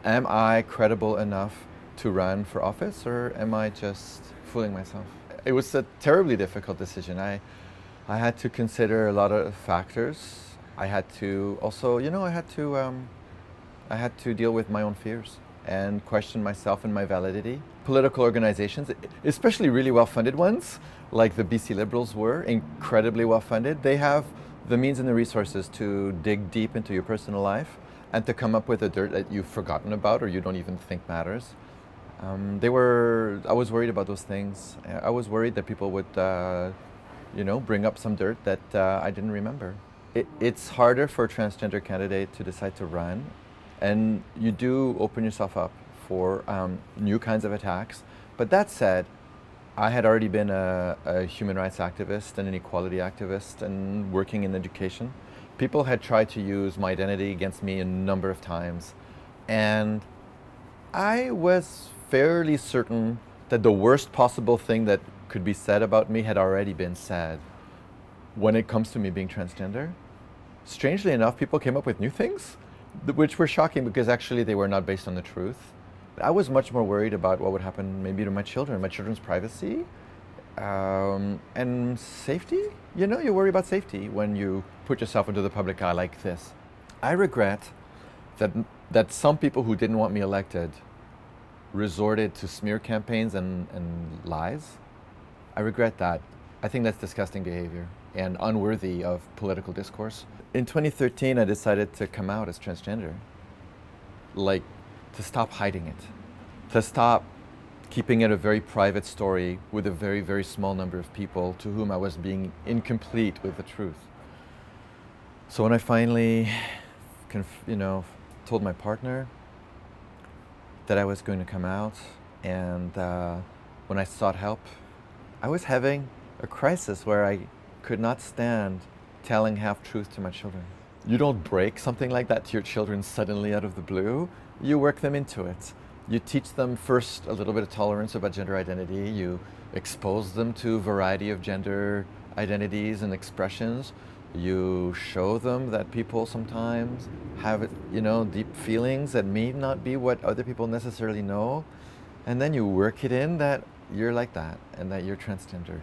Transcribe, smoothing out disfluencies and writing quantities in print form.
Am I credible enough to run for office, or am I just fooling myself? It was a terribly difficult decision. I had to consider a lot of factors. I had to also, I had to deal with my own fears and question myself and my validity. Political organizations, especially really well-funded ones, like the BC Liberals were, incredibly well-funded, they have the means and the resources to dig deep into your personal life and to come up with the dirt that you've forgotten about or you don't even think matters. I was worried about those things. I was worried that people would, bring up some dirt that I didn't remember. It's harder for a transgender candidate to decide to run, and you do open yourself up for new kinds of attacks. But that said, I had already been a human rights activist and an equality activist and working in education. People had tried to use my identity against me a number of times, and I was fairly certain that the worst possible thing that could be said about me had already been said. When it comes to me being transgender, strangely enough, people came up with new things, which were shocking because actually they were not based on the truth. I was much more worried about what would happen maybe to my children's privacy, and safety. You know, you worry about safety when you put yourself into the public eye like this. I regret that some people who didn't want me elected resorted to smear campaigns and lies. I regret that. I think that's disgusting behavior and unworthy of political discourse. In 2013, I decided to come out as transgender. To stop hiding it. To stop keeping it a very private story with a very, very small number of people to whom I was being incomplete with the truth. So when I finally, told my partner that I was going to come out, and when I sought help, I was having a crisis where I could not stand telling half-truth to my children. You don't break something like that to your children suddenly out of the blue. You work them into it. You teach them first a little bit of tolerance about gender identity. You expose them to a variety of gender identities and expressions. You show them that people sometimes have, deep feelings that may not be what other people necessarily know. And then you work it in that you're like that and that you're transgender.